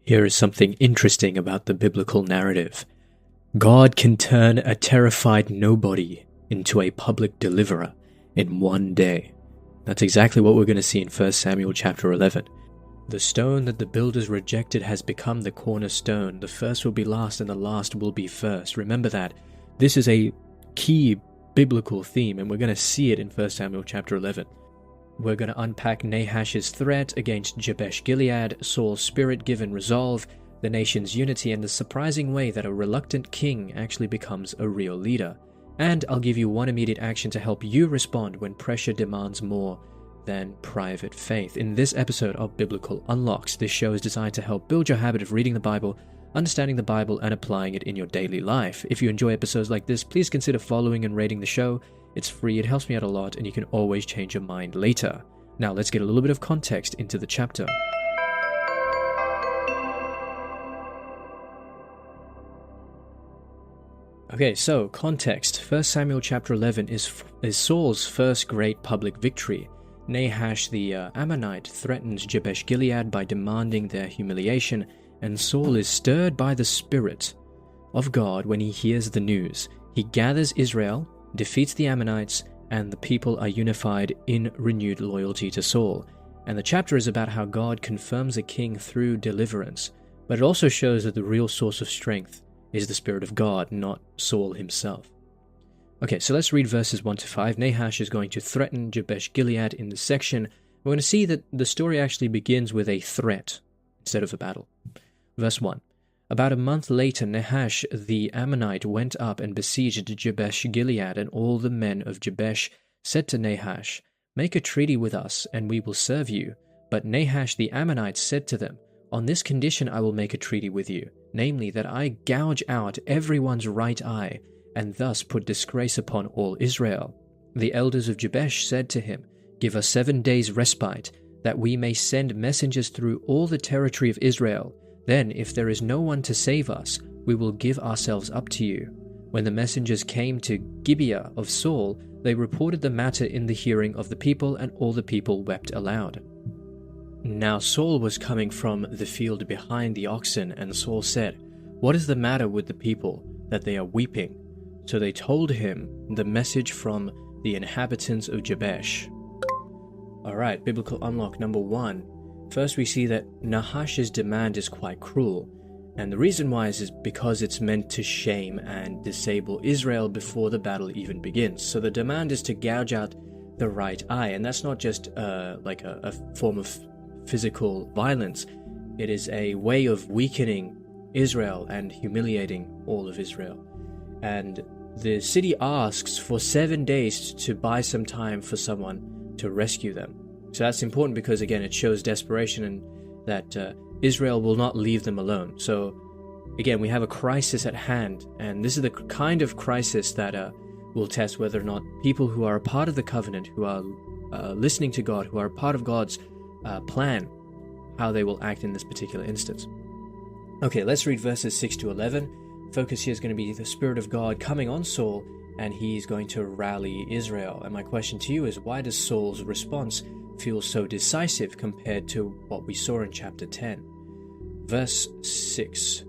Here is something interesting about the biblical narrative. God can turn a terrified nobody into a public deliverer in one day. That's exactly what we're going to see in 1 Samuel chapter 11. The stone that the builders rejected has become the cornerstone. The first will be last and the last will be first. Remember that. This is a key biblical theme, and we're going to see it in 1 Samuel chapter 11. We're going to unpack Nahash's threat against Jabesh-gilead, Saul's spirit-given resolve, the nation's unity, and the surprising way that a reluctant king actually becomes a real leader. And I'll give you one immediate action to help you respond when pressure demands more than private faith. In this episode of Biblical Unlocks, this show is designed to help build your habit of reading the Bible, understanding the Bible, and applying it in your daily life. If you enjoy episodes like this, please consider following and rating the show. It's free, it helps me out a lot, and you can always change your mind later. Now let's get a little bit of context into the chapter. Okay, so context. 1 Samuel chapter 11 is Saul's first great public victory. Nahash the Ammonite threatens Jabesh-gilead by demanding their humiliation, and Saul is stirred by the Spirit of God when he hears the news. He gathers Israel, defeats the Ammonites, and the people are unified in renewed loyalty to Saul. And the chapter is about how God confirms a king through deliverance, but it also shows that the real source of strength is the Spirit of God, not Saul himself. Okay, so let's read verses 1 to 5. Nahash is going to threaten Jabesh-gilead in this section. We're going to see that the story actually begins with a threat instead of a battle. Verse 1. About a month later, Nahash the Ammonite went up and besieged Jabesh-gilead, and all the men of Jabesh said to Nahash, "Make a treaty with us, and we will serve you." But Nahash the Ammonite said to them, "On this condition I will make a treaty with you, namely that I gouge out everyone's right eye, and thus put disgrace upon all Israel." The elders of Jabesh said to him, "Give us 7 days' respite, that we may send messengers through all the territory of Israel. Then, if there is no one to save us, we will give ourselves up to you." When the messengers came to Gibeah of Saul, they reported the matter in the hearing of the people, and all the people wept aloud. Now Saul was coming from the field behind the oxen, and Saul said, "What is the matter with the people, that they are weeping?" So they told him the message from the inhabitants of Jabesh. Alright, biblical unlock number 1. First we see that Nahash's demand is quite cruel, and the reason why is because it's meant to shame and disable Israel before the battle even begins. So the demand is to gouge out the right eye, and that's not just like a form of physical violence. It is a way of weakening Israel and humiliating all of Israel. And the city asks for 7 days to buy some time for someone to rescue them. So that's important because, again, it shows desperation and that Israel will not leave them alone. So, again, we have a crisis at hand, and this is the kind of crisis that will test whether or not people who are a part of the covenant, who are listening to God, who are a part of God's plan, how they will act in this particular instance. Okay, let's read verses 6 to 11. Focus here is going to be the Spirit of God coming on Saul, and he's going to rally Israel. And my question to you is, why does Saul's response feel so decisive compared to what we saw in chapter 10? Verse 6.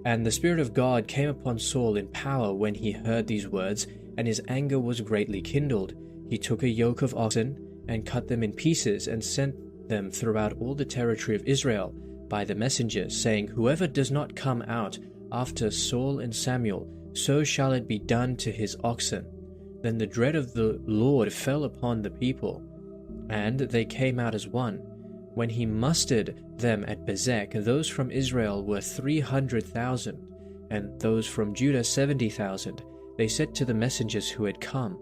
And the Spirit of God came upon Saul in power when he heard these words, and his anger was greatly kindled. He took a yoke of oxen and cut them in pieces and sent them throughout all the territory of Israel by the messengers, saying, "Whoever does not come out after Saul and Samuel, so shall it be done to his oxen." Then the dread of the Lord fell upon the people, and they came out as one. When he mustered them at Bezek, those from Israel were 300,000, and those from Judah 70,000. They said to the messengers who had come,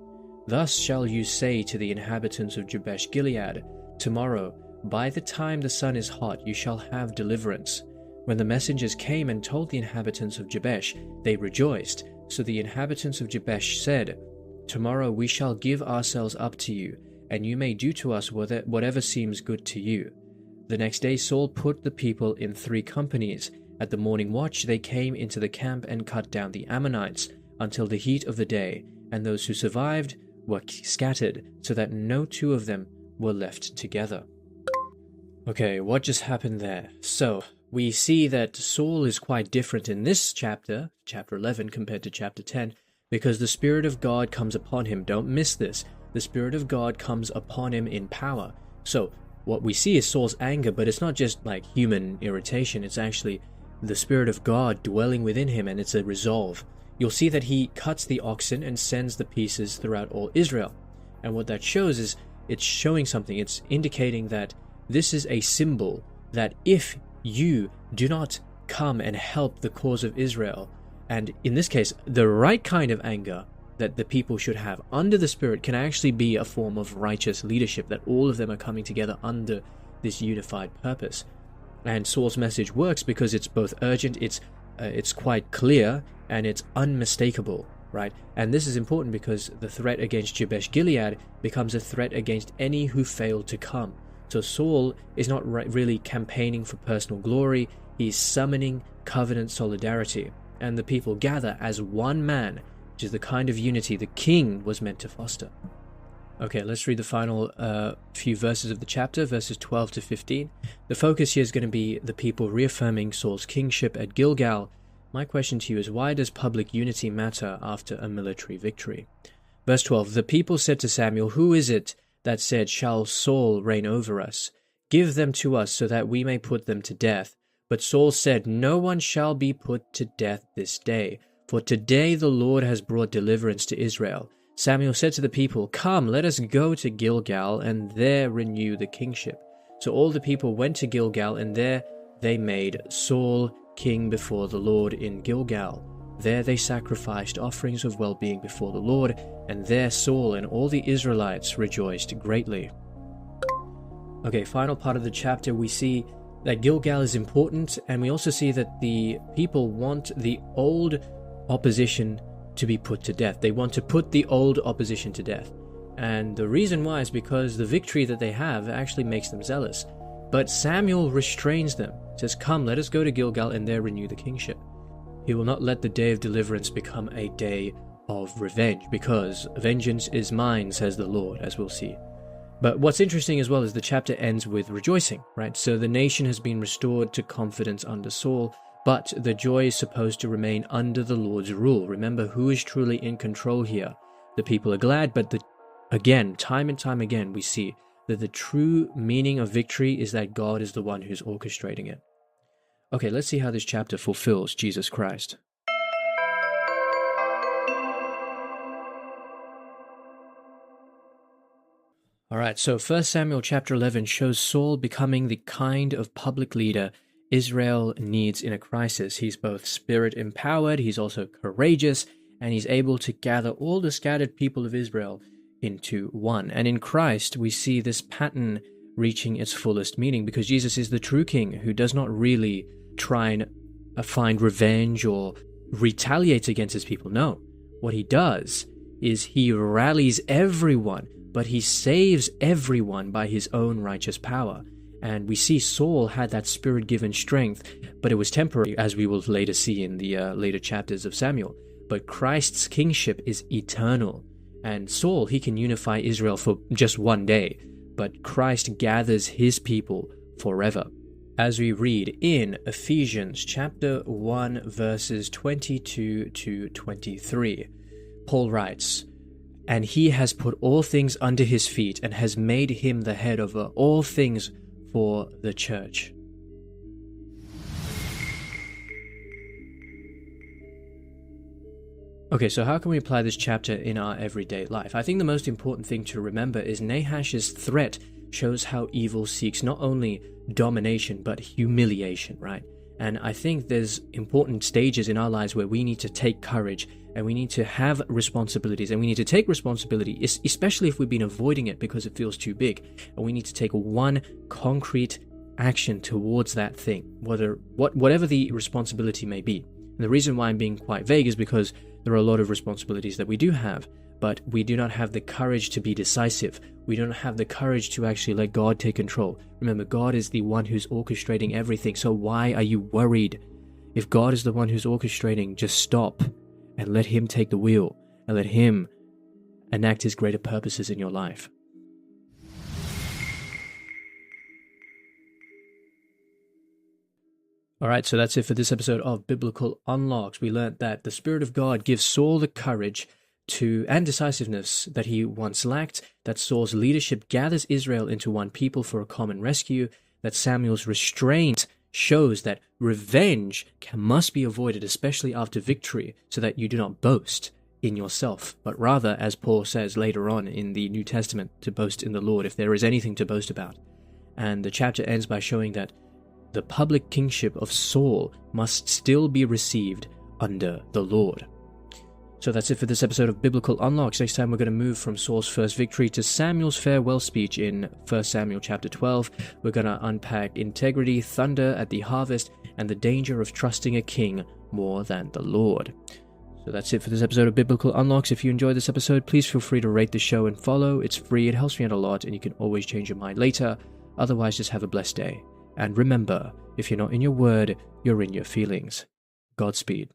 "Thus shall you say to the inhabitants of Jabesh-gilead, tomorrow, by the time the sun is hot, you shall have deliverance." When the messengers came and told the inhabitants of Jabesh, they rejoiced. So the inhabitants of Jabesh said, "Tomorrow we shall give ourselves up to you, and you may do to us whatever seems good to you." The next day Saul put the people in 3 companies. At the morning watch they came into the camp and cut down the Ammonites until the heat of the day, and those who survived were scattered, so that no 2 of them were left together. Okay, what just happened there? So, we see that Saul is quite different in this chapter, chapter 11, compared to chapter 10, because the Spirit of God comes upon him. Don't miss this. The Spirit of God comes upon him in power. So, what we see is Saul's anger, but it's not just like human irritation, it's actually the Spirit of God dwelling within him, and it's a resolve. You'll see that he cuts the oxen and sends the pieces throughout all Israel. And what that shows is, it's showing something. It's indicating that this is a symbol that if you do not come and help the cause of Israel, and in this case, the right kind of anger that the people should have under the Spirit can actually be a form of righteous leadership, that all of them are coming together under this unified purpose. And Saul's message works because it's both urgent, it's quite clear, and it's unmistakable, right? And this is important because the threat against Jabesh-gilead becomes a threat against any who fail to come. So Saul is not really campaigning for personal glory, he's summoning covenant solidarity. And the people gather as one man, which is the kind of unity the king was meant to foster. Okay, let's read the final few verses of the chapter, verses 12 to 15. The focus here is going to be the people reaffirming Saul's kingship at Gilgal. My question to you is, why does public unity matter after a military victory? Verse 12, the people said to Samuel, who is it that said, shall Saul reign over us? Give them to us so that we may put them to death. But Saul said, no one shall be put to death this day, for today the Lord has brought deliverance to Israel. Samuel said to the people, come, let us go to Gilgal, and there renew the kingship. So all the people went to Gilgal, and there they made Saul king before the Lord in Gilgal. There they sacrificed offerings of well-being before the Lord, and there Saul and all the Israelites rejoiced greatly. Okay, final part of the chapter, we see that Gilgal is important, and we also see that the people want the old opposition to be put to death. They want to put the old opposition to death. And the reason why is because the victory that they have actually makes them zealous. But Samuel restrains them, says, come, let us go to Gilgal and there renew the kingship. He will not let the day of deliverance become a day of revenge, because vengeance is mine, says the Lord, as we'll see. But what's interesting as well is the chapter ends with rejoicing, right? So the nation has been restored to confidence under Saul, but the joy is supposed to remain under the Lord's rule. Remember, who is truly in control here? The people are glad, but again, time and time again, we see that the true meaning of victory is that God is the one who's orchestrating it. Okay, let's see how this chapter fulfills Jesus Christ. Alright, so 1 Samuel chapter 11 shows Saul becoming the kind of public leader Israel needs in a crisis. He's both spirit-empowered, he's also courageous, and he's able to gather all the scattered people of Israel into one. And in Christ, we see this pattern reaching its fullest meaning, because Jesus is the true king who does not really try and find revenge or retaliate against his people. No, what he does is he rallies everyone, but he saves everyone by his own righteous power. And we see Saul had that spirit-given strength, but it was temporary, as we will later see in the later chapters of Samuel. But Christ's kingship is eternal. And Saul, he can unify Israel for just one day, but Christ gathers his people forever. As we read in Ephesians chapter 1, verses 22 to 23, Paul writes, and he has put all things under his feet and has made him the head over all things for the church. Okay, so how can we apply this chapter in our everyday life? I think the most important thing to remember is Nahash's threat shows how evil seeks not only domination, but humiliation, right? And I think there's important stages in our lives where we need to take courage and we need to have responsibilities, and we need to take responsibility, especially if we've been avoiding it because it feels too big. And we need to take one concrete action towards that thing, whatever the responsibility may be. And the reason why I'm being quite vague is because there are a lot of responsibilities that we do have, but we do not have the courage to be decisive. We don't have the courage to actually let God take control. Remember, God is the one who's orchestrating everything, so why are you worried? If God is the one who's orchestrating, just stop and let him take the wheel and let him enact his greater purposes in your life. All right, so that's it for this episode of Biblical Unlocks. We learned that the Spirit of God gives Saul the courage and decisiveness that he once lacked, that Saul's leadership gathers Israel into one people for a common rescue, that Samuel's restraint shows that revenge must be avoided, especially after victory, so that you do not boast in yourself, but rather, as Paul says later on in the New Testament, to boast in the Lord, if there is anything to boast about. And the chapter ends by showing that the public kingship of Saul must still be received under the Lord. So that's it for this episode of Biblical Unlocks. Next time we're going to move from Saul's first victory to Samuel's farewell speech in 1 Samuel chapter 12. We're going to unpack integrity, thunder at the harvest, and the danger of trusting a king more than the Lord. So that's it for this episode of Biblical Unlocks. If you enjoyed this episode, please feel free to rate the show and follow. It's free, it helps me out a lot, and you can always change your mind later. Otherwise, just have a blessed day. And remember, if you're not in your word, you're in your feelings. Godspeed.